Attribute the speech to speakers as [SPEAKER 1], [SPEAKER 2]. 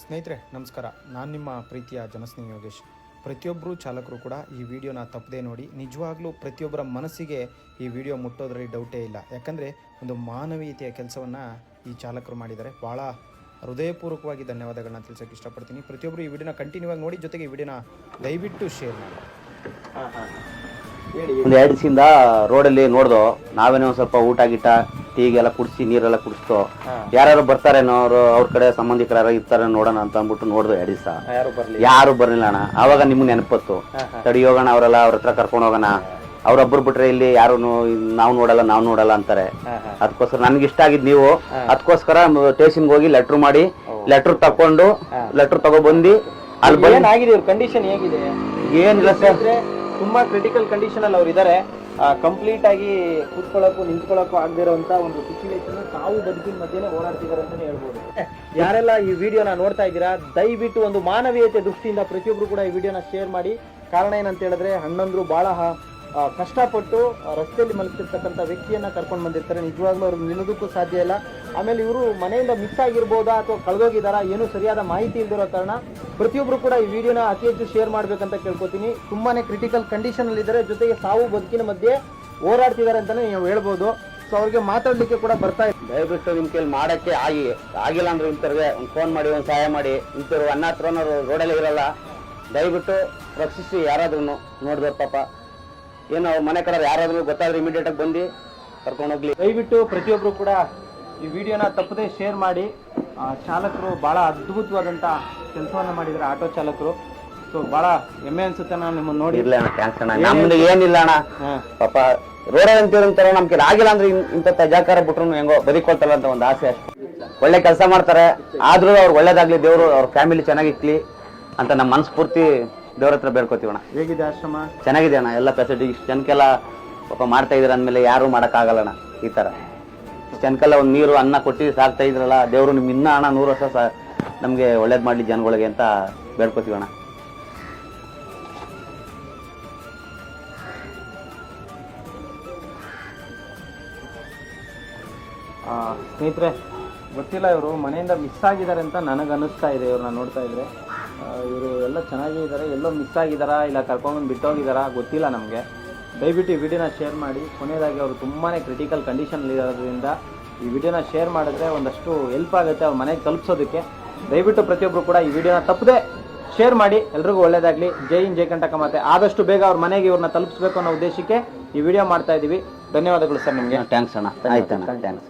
[SPEAKER 1] ಸ್ನೇಹಿತರೆ ನಮಸ್ಕಾರ. ನಾನು ನಿಮ್ಮ ಪ್ರೀತಿಯ ಜನಸ್ನೇಹಿ ಯೋಗೇಶ್. ಪ್ರತಿಯೊಬ್ಬರು ಚಾಲಕರು ಕೂಡ ಈ ವಿಡಿಯೋನ ತಪ್ಪದೇ ನೋಡಿ. ನಿಜವಾಗ್ಲೂ ಪ್ರತಿಯೊಬ್ಬರ ಮನಸ್ಸಿಗೆ ಈ ವಿಡಿಯೋ ಮುಟ್ಟೋದ್ರಲ್ಲಿ ಡೌಟೇ ಇಲ್ಲ. ಯಾಕಂದರೆ ಒಂದು ಮಾನವೀಯತೆಯ ಕೆಲಸವನ್ನು ಈ ಚಾಲಕರು ಮಾಡಿದ್ದಾರೆ. ಭಾಳ ಹೃದಯಪೂರ್ವಕವಾಗಿ ಧನ್ಯವಾದಗಳನ್ನ ತಿಳಿಸೋಕೆ ಇಷ್ಟಪಡ್ತೀನಿ. ಪ್ರತಿಯೊಬ್ಬರು ಈ ವಿಡಿಯೋನ ಕಂಟಿನ್ಯೂ ಆಗಿ ನೋಡಿ, ಜೊತೆಗೆ ಈ ವಿಡಿಯೋನ ದಯವಿಟ್ಟು ಶೇರ್ ಮಾಡಿ.
[SPEAKER 2] ಒಂದು 2 ದಿವಸದಿಂದ ರೋಡಲ್ಲಿ ನೋಡ್ದೋ, ನಾವೇನೋ ಒಂದು ಸ್ವಲ್ಪ ಊಟ ಗೀಟ ಟೀಗೆಲ್ಲ ಕುಡಿಸಿ ನೀರೆಲ್ಲ ಕುಡಿಸ್ತೋ, ಯಾರು ಬರ್ತಾರೇನೋ ಅವ್ರ ಕಡೆ ಸಂಬಂಧಿಕರು ಯಾರು ಇರ್ತಾರೆ ನೋಡೋಣ ಅಂತ ಅಂದ್ಬಿಟ್ಟು ನೋಡ್ದು 2 ದಿವಸ ಯಾರು ಬರ್ಲಿಲ್ಲ ಅಣ್ಣ. ಆವಾಗ ನಿಮ್ಗೆ ನೆನಪತ್ತು, ತಡಿ ಹೋಗೋಣ ಅವರೆಲ್ಲ ಅವ್ರ ಹತ್ರ ಕರ್ಕೊಂಡು ಹೋಗೋಣ, ಅವ್ರೊಬ್ಬರು ಬಿಟ್ರೆ ಇಲ್ಲಿ ಯಾರು ನಾವು ನೋಡಲ್ಲ ಅಂತಾರೆ. ಅದಕ್ಕೋಸ್ಕರ ನನ್ಗೆ ಇಷ್ಟ ಆಗಿದ್ ನೀವು, ಅದಕ್ಕೋಸ್ಕರ ಸ್ಟೇಷನ್ಗೆ ಹೋಗಿ ಲೆಟರ್ ತಕೊಂಡು ತಗೊಬಂದು ಅಲ್ಲಿ
[SPEAKER 3] ಏನಾಗಿದೆ ಕಂಡೀಷನ್ ಹೇಗಿದೆ?
[SPEAKER 2] ಏನಿಲ್ಲ ಸರ್,
[SPEAKER 3] ತುಂಬಾ ಕ್ರಿಟಿಕಲ್ ಕಂಡೀಷನ್ ಅಲ್ಲಿ ಅವ್ರು ಇದಾರೆ. ಕಂಪ್ಲೀಟ್ ಆಗಿ ಕೂತ್ಕೊಳ್ಳೋಕ್ಕೂ ನಿಂತ್ಕೊಳ್ಳೋಕ್ಕೂ ಆಗದಿರೋಂತ ಒಂದು ಸಿಚುವೇಶನ್ ತಾವು ಬದುಕಿನ ಮಧ್ಯೆ ಹೋರಾಡ್ತಿದ್ದಾರೆ ಅಂತಾನೆ ಹೇಳ್ಬೋದು. ಯಾರೆಲ್ಲ ಈ ವಿಡಿಯೋನ ನೋಡ್ತಾ ಇದ್ದೀರಾ, ದಯವಿಟ್ಟು ಒಂದು ಮಾನವೀಯತೆ ದೃಷ್ಟಿಯಿಂದ ಪ್ರತಿಯೊಬ್ರು ಕೂಡ ಈ ವಿಡಿಯೋನ ಶೇರ್ ಮಾಡಿ. ಕಾರಣ ಏನಂತ ಹೇಳಿದ್ರೆ, ಅಣ್ಣಂದ್ರು ಬಹಳ ಕಷ್ಟಪಟ್ಟು ರಸ್ತೆಯಲ್ಲಿ ಮಲಗ್ತಿರ್ತಕ್ಕಂಥ ವ್ಯಕ್ತಿಯನ್ನ ಕರ್ಕೊಂಡು ಬಂದಿರ್ತಾರೆ. ನಿಜವಾಗ್ಲೂ ಅವ್ರಿಗೆ ನಿಲ್ಲೋದಕ್ಕೂ ಸಾಧ್ಯ ಇಲ್ಲ. ಆಮೇಲೆ ಇವರು ಮನೆಯಿಂದ ಮಿಸ್ ಆಗಿರ್ಬೋದಾ ಅಥವಾ ಕಳೆದೋಗಿದಾರಾ ಏನೂ ಸರಿಯಾದ ಮಾಹಿತಿ ಇಲ್ದಿರೋ ಕಾರಣ ಪ್ರತಿಯೊಬ್ರು ಕೂಡ ಈ ವಿಡಿಯೋನ ಅತಿ ಹೆಚ್ಚು ಶೇರ್ ಮಾಡ್ಬೇಕಂತ ಕೇಳ್ಕೊತೀನಿ. ತುಂಬಾನೇ ಕ್ರಿಟಿಕಲ್ ಕಂಡೀಷನ್ ಅಲ್ಲಿ ಇದ್ದಾರೆ, ಜೊತೆಗೆ ಸಾವು ಬದುಕಿನ ಮಧ್ಯೆ ಹೋರಾಡ್ತಿದ್ದಾರೆ ಅಂತಾನೆ ನೀವು ಹೇಳ್ಬೋದು. ಸೊ ಅವ್ರಿಗೆ ಮಾತಾಡ್ಲಿಕ್ಕೆ ಕೂಡ ಬರ್ತಾ ಇದೆ.
[SPEAKER 2] ದಯವಿಟ್ಟು ನಿಮ್ ಕೈಲಿ ಮಾಡಕ್ಕೆ ಆಗಿಲ್ಲ ಅಂದ್ರೆ ಇಂಥವ್ರಿಗೆ ಒಂದು ಫೋನ್ ಮಾಡಿ, ಒಂದು ಸಹಾಯ ಮಾಡಿ. ಇಂಥವ್ರು ಅನ್ನ ಹತ್ರ ರೋಡಲ್ಲೇ ಇರಲ್ಲ, ದಯವಿಟ್ಟು ರಕ್ಷಿಸಿ. ಯಾರಾದ್ರೂ ನೋಡಿದ್ರೆ ಪಾಪ ಏನು ಅವ್ರ ಮನೆ ಕಡೆ ಯಾರಾದ್ರೂ ಗೊತ್ತಾದ್ರೆ ಇಮಿಡಿಯೇಟ್ ಆಗಿ ಬಂದು ಕರ್ಕೊಂಡು ಹೋಗ್ಲಿ.
[SPEAKER 3] ದಯವಿಟ್ಟು ಪ್ರತಿಯೊಬ್ರು ಕೂಡ ಈ ವಿಡಿಯೋನ ತಪ್ಪದೇ ಶೇರ್ ಮಾಡಿ. ಚಾಲಕರು ಬಹಳ ಅದ್ಭುತವಾದಂತ ಕೆಲಸವನ್ನ ಮಾಡಿದ್ದಾರೆ, ಆಟೋ ಚಾಲಕರು. ಸೊ ಬಹಳ ಹೆಮ್ಮೆ ಅನ್ಸುತ್ತೆ ನಾನು ನಿಮ್ಮನ್ನ ನೋಡಿ.
[SPEAKER 2] ಇಲ್ಲ ಅಣ್ಣ, ಥ್ಯಾಂಕ್ಸ್ ಅಣ್ಣ. ನಮ್ದು ಏನಿಲ್ಲ ಅಣ್ಣ, ಪಾಪ ರೋಡ್ ಅಂತಿರಂತಾರ ನಮ್ಗೆ ಆಗಿಲ್ಲ ಅಂದ್ರೆ ಇಂಥ ತಜಾಕಾರ ಬಿಟ್ರು ಹೆಂಗೋ ಬದುಕೊಳ್ತಾರ ಅಂತ ಒಂದು ಆಸೆ ಅಷ್ಟೇ. ಒಳ್ಳೆ ಕೆಲಸ ಮಾಡ್ತಾರೆ, ಆದ್ರೂ ಅವ್ರು ಒಳ್ಳೇದಾಗ್ಲಿ, ದೇವ್ರು ಅವ್ರ ಫ್ಯಾಮಿಲಿ ಚೆನ್ನಾಗಿಕ್ಲಿ ಅಂತ ನಮ್ಮ ಮನಸ್ಫೂರ್ತಿ ದೇವ್ರ ಹತ್ರ ಬೇಡ್ಕೋತೀವಣ್ಣ.
[SPEAKER 3] ಹೇಗಿದೆ ಆಶ್ರಮ?
[SPEAKER 2] ಚೆನ್ನಾಗಿದೆ ಅಣ್ಣ, ಎಲ್ಲ ಫೆಸಿಲಿಟಿ. ಜನಕ್ಕೆಲ್ಲ ಪಾಪ ಮಾಡ್ತಾ ಇದ್ರ ಅಂದ್ಮೇಲೆ ಯಾರು ಮಾಡೋಕ್ಕಾಗಲ್ಲಣ್ಣ. ಈ ತರ ಜನಕ್ಕೆಲ್ಲ ಒಂದು ನೀರು ಅನ್ನ ಕೊಟ್ಟು ಸಾಕ್ತಾ ಇದ್ರಲ್ಲ, ದೇವ್ರು ನಿಮ್ಗೆ ಇನ್ನೂ ಅಣ್ಣ 100 ವರ್ಷ ನಮ್ಗೆ ಒಳ್ಳೇದ್ ಮಾಡ್ಲಿ ಜನಗಳಿಗೆ ಅಂತ ಬೇಡ್ಕೋತೀವಣ್ಣ.
[SPEAKER 3] ಸ್ನೇಹಿತರೆ, ಗೊತ್ತಿಲ್ಲ ಇವರು ಮನೆಯಿಂದ ಮಿಸ್ ಆಗಿದ್ದಾರೆ ಅಂತ ನನಗೆ ಅನ್ನಿಸ್ತಾ ಇದೆ. ಇವ್ರನ್ನ ನೋಡ್ತಾ ಇದ್ರೆ ಇವರು ಎಲ್ಲ ಚೆನ್ನಾಗಿದ್ದಾರೆ, ಎಲ್ಲೋ ಮಿಸ್ ಆಗಿದ್ದಾರಾ ಇಲ್ಲ ಕರ್ಕೊಂಡ್ಬಂದು ಬಿಟ್ಟೋಗಿದ್ದಾರಾ ಗೊತ್ತಿಲ್ಲ ನಮಗೆ. ದಯವಿಟ್ಟು ಈ ವಿಡಿಯೋನ ಶೇರ್ ಮಾಡಿ. ಕೊನೆಯದಾಗಿ ಅವರು ತುಂಬಾ ಕ್ರಿಟಿಕಲ್ ಕಂಡೀಷನಲ್ಲಿ ಇರೋದ್ರಿಂದ ಈ ವಿಡಿಯೋನ ಶೇರ್ ಮಾಡಿದ್ರೆ ಒಂದಷ್ಟು ಹೆಲ್ಪ್ ಆಗುತ್ತೆ ಅವ್ರ ಮನೆಗೆ ತಲುಪಿಸೋದಕ್ಕೆ. ದಯವಿಟ್ಟು ಪ್ರತಿಯೊಬ್ಬರು ಕೂಡ ಈ ವಿಡಿಯೋನ ತಪ್ಪದೆ ಶೇರ್ ಮಾಡಿ. ಎಲ್ರಿಗೂ ಒಳ್ಳೇದಾಗಲಿ. ಜೈ ಹಿಂದ್, ಜೈ ಕಂಟಕ ಮಾತೆ. ಆದಷ್ಟು ಬೇಗ ಅವ್ರ ಮನೆಗೆ ಇವ್ರನ್ನ ತಲುಪಿಸಬೇಕು ಅನ್ನೋ ಉದ್ದೇಶಕ್ಕೆ ಈ ವಿಡಿಯೋ ಮಾಡ್ತಾ ಇದ್ದೀವಿ. ಧನ್ಯವಾದಗಳು ಸರ್ ನಿಮಗೆ.
[SPEAKER 2] ಥ್ಯಾಂಕ್ಸ್ ಅಣ್ಣ. ಆಯ್ತಣ್ಣ, ಥ್ಯಾಂಕ್ಸ್.